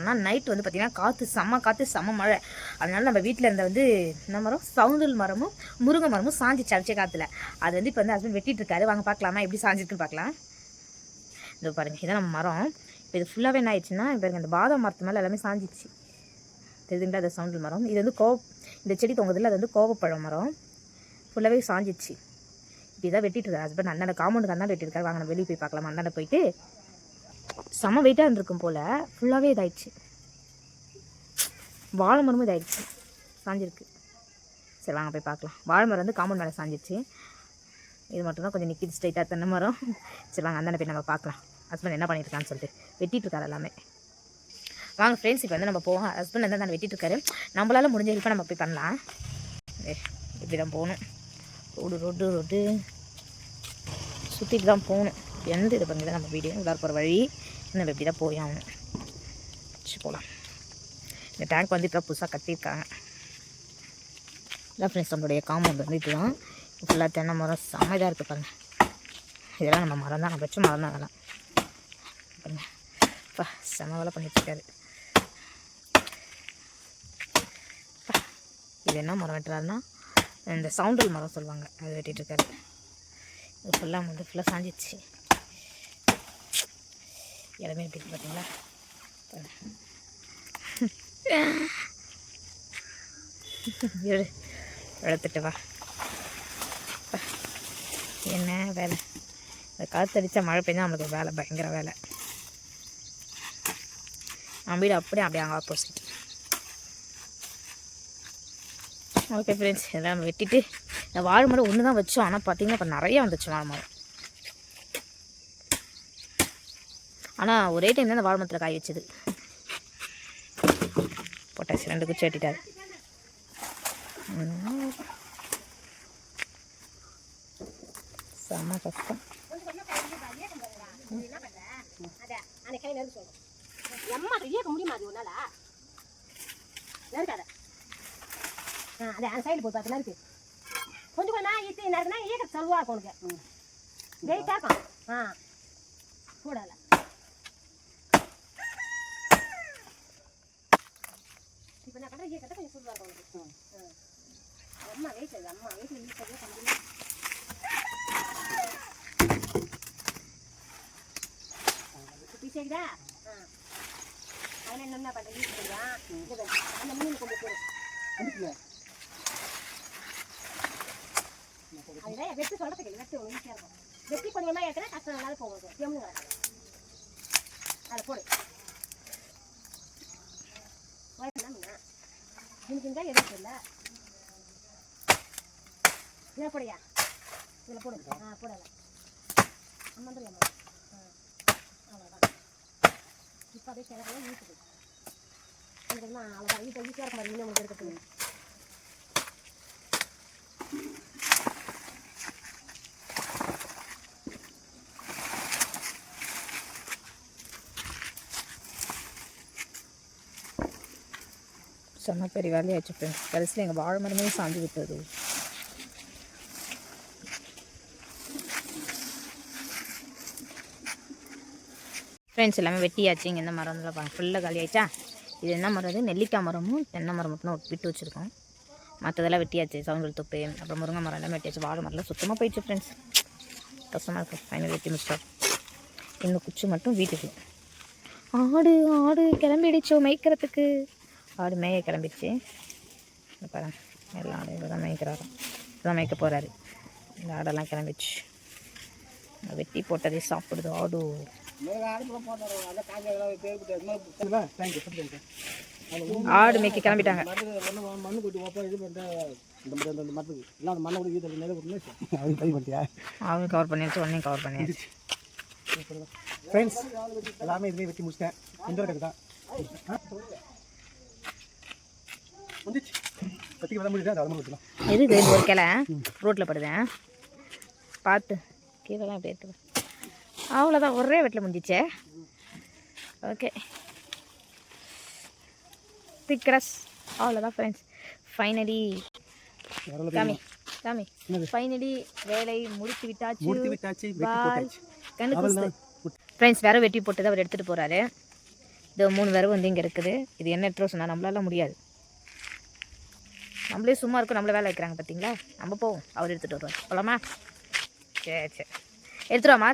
காரணம்னா நைட் வந்து பார்த்திங்கன்னா காற்று செம்ம மழை. அதனால நம்ம வீட்டில் இருந்த வந்து என்ன மரம், சவுண்டல் மரமும் முருங்கை மரமும் சாஞ்சிச்சு அடிச்ச காற்றுல. அது வந்து இப்போ வந்து ஹஸ்பண்ட் வெட்டிட்டு இருக்காரு. வாங்க பார்க்கலாமா எப்படி சாஞ்சிருக்குன்னு பார்க்கலாம். இது பாருங்கள், இதான் நம்ம மரம். இப்போ இது ஃபுல்லாகவே என்ன ஆயிடுச்சுன்னா, இப்போ இந்த பாதாம் மரத்து மேலே எல்லாமே சாஞ்சிச்சு. தெரியுதுங்களா? அது சவுண்டல் மரம். இது வந்து இந்த செடி தொங்குதில்ல, அது வந்து கோவப்பழம் மரம். ஃபுல்லாகவே சாஞ்சிச்சு. இப்போ இதான் வெட்டிட்டு இருக்காரு ஹஸ்பண்ட். அண்ணாண்ட காம்பவுண்டுக்கு அண்ணாண்ட வெட்டிருக்காரு. வாங்க நம்ம வெளியே போய் பார்க்கலாம். அண்ணாண்ட போயிட்டு செம்ம வெயிட்டாக இருந்திருக்கும் போல் ஃபுல்லாகவே இதாகிடுச்சு. வாழை மரமும் இதாகிடுச்சு, சாஞ்சிருக்கு. சரி வாங்க போய் பார்க்கலாம். வாழை மரம் வந்து காம்பவுண்ட் மேலே சாஞ்சிருச்சு. இது மட்டும்தான் கொஞ்சம் நிற்கிது ஸ்ட்ரைட்டாக தென்னை மரம். சரி வாங்க அந்தாண்ட போய் நம்ம பார்க்கலாம் ஹஸ்பண்ட் என்ன பண்ணியிருக்கான்னு சொல்லிட்டு. வெட்டிட்டு இருக்காரு எல்லாமே. வாங்க ஃப்ரெண்ட்ஸ், இப்போ வந்து நம்ம போவோம். ஹஸ்பண்ட் வந்து அந்த வெட்டிட்டு இருக்காரு. நம்மளால் முடிஞ்ச ஹெல்ப்பை நம்ம போய் பண்ணலாம். இப்படி தான் போகணும். ரோடு சுற்றிட்டு தான் போகணும். எந்த இது பண்ணி தான் நம்ம வீடு இதாக போகிற வழி. நம்ம இப்படி தான் போய் ஆகணும். வச்சு போகலாம். இந்த டேங்க் வந்து இப்போ புதுசாக கட்டியிருக்காங்க. இதான் ஃப்ரெண்ட்ஸ் நம்மளுடைய காம்பவுண்ட் வந்து இதுதான். ஃபுல்லாக தென்னை மரம் செம்ம இதாக இருக்குது பாருங்கள். இதெல்லாம் நம்ம மரம் தான், நம்ம வச்ச மரம் தான் அதெல்லாம் பாருங்கள். அப்பா செம்ம வேலை பண்ணிட்டுருக்காரு. இது என்ன மரம் வெட்டுறாருன்னா, இந்த சவுண்டல் மரம் சொல்லுவாங்க, அது வெட்டிகிட்ருக்காரு. இது ஃபுல்லாக வந்து ஃபுல்லாக சாஞ்சிச்சு. எல்லாமே எப்படி பார்த்தீங்களா? எடுத்துட்டு வா. என்ன வேலை, இந்த காற்றடிச்சா மழை பெஞ்சா நம்மளுக்கு வேலை, பயங்கர வேலை. நம்ம வீடு அப்படியே அங்கே ஆப்போசிட். ஓகே ஃப்ரெண்ட்ஸ், இதெல்லாம் நம்ம வெட்டிட்டு இந்த வாழை மரம் ஒன்று தான் வச்சோம். ஆனால் பார்த்தீங்கன்னா இப்போ நிறையா வந்துச்சு வாழை மரம். ஆனால் ஒரே டைம் தான் இந்த வாழை மரத்தில் காய் வச்சுது. பொட்டாசி 2 குச்சி வெட்டிட்டாரு. செம்ம கஷ்டம். கொஞ்சம் கொஞ்சம் சொல்லுவா உனக்கு வெயிட்டாக்கும் கூடல. இப்போ நான் கடை கட்ட கொஞ்சம் சூடுவா இருக்கும் உனக்கு. அம்மா வெயிட் அம்மா வெயிட் ஈஸியாக கண்டிப்பாக சரிதா. அதில் என்ன பண்ணுறேன் யூஸ் பண்ணுறான். அந்த மீன் கொண்டு போயிடும். அதுதான் வெட்டு சொல்கிறதுக்கு வெட்டு ஈஸியாக இருக்கும். வெட்டி கொஞ்சமாக ஏற்றினா கஷ்டம் நல்லாவே போகுது. எம்னு அதில் போடு. இன்னைக்கு தான் எதுவும் இல்லை. இதில் போடையா, இதில் போடு. போடலை அம்மந்துரு அம்மா. அவ்வளோதான். இப்போ அப்படியே கிளம்பி வீட்டுக்கு அவ்வளோதான். வீட்டை ஈஸியாக இருக்க மாதிரி இன்னும் உங்களுக்கு எடுக்கிறது. செம்ம பெரிய வேலையாச்சு ஃப்ரெண்ட்ஸ். கடைசியில் எங்கள் வாழை மரமே சாஞ்சு விட்டது. ஃப்ரெண்ட்ஸ் எல்லாமே வெட்டியாச்சு. இங்கே இந்த மரம் ஃபுல்லாக காலி ஆகிட்டா. இது என்ன மரம், அது நெல்லிக்காய் மரமும் தென்னை மரம் மட்டும் விட்டு வச்சுருக்கோம். மற்றதெல்லாம் வெட்டியாச்சு. சவுண்டல் தொப்பு அப்புறம் முருங்கை மரம் எல்லாம் வெட்டியாச்சு. வாழை மரம்லாம் சுத்தமாக போயிடுச்சு ஃப்ரெண்ட்ஸ். கஷ்டமாக இருக்கும். ஃபைனல் வெட்டி முடிச்சிட்டோம். இந்த குச்சி மட்டும் வீட்டுக்கு. ஆடு கிளம்பிடுச்சோ மேய்க்கிறதுக்கு. ஆடு மேய கிளம்பிடுச்சு. பாருங்க, எல்லா ஆடு இவர் தான் மேய்க்கிறாரு. இதான் மேய்க்க போகிறாரு. இந்த ஆடெல்லாம் கிளம்பிடுச்சு. வெட்டி போட்டதே சாப்பிடுது ஆடு. ஆடு மேய்க்க கிளம்பிட்டாங்க. அவங்க கவர் பண்ணியாச்சு, ஒன்றையும் கவர் பண்ணியாச்சு. ஃப்ரெண்ட்ஸ் எல்லாமே இதுவே வெட்டி முடிச்சிட்டேன். இந்த ஒரு தான் எது ஒரு கிளை ரோட்டில் படுதேன் பார்த்து கீழெல்லாம் எப்படி இருக்குது. அவ்வளோதான், ஒரே வெட்டில் முடிஞ்சிச்சே. ஓகே திக்ரஸ் அவ்வளோதான் ஃப்ரெண்ட்ஸ். ஃபைனலி ஃபைனலி வேலை முடித்து விட்டாச்சு. ஃப்ரெண்ட்ஸ் வேறு வெட்டி போட்டு அவர் எடுத்துகிட்டு போகிறாரு. இது 3 விரவு வந்து இங்கே இருக்குது. இது என்ன எடுத்துகிட்டு சொன்னால் நம்மளால முடியாது. நம்மளே சும்மா இருக்கும், நம்மளே வேலை வைக்கிறாங்க பார்த்தீங்களா. நம்ம போவோம், அவர் எடுத்துகிட்டு வருவார். போகலாமா? சரி சரி, எடுத்துருவாமா.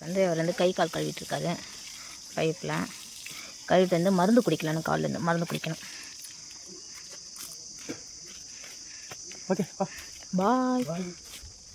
வந்து அவர் வந்து கை கால் கழுவிட்டு இருக்காரு. பைப்பில் கழுவிட்டு வந்து மருந்து குடிக்கலான்னு, காலிலேருந்து மருந்து குடிக்கணும். ஓகே, பாய். பாய்.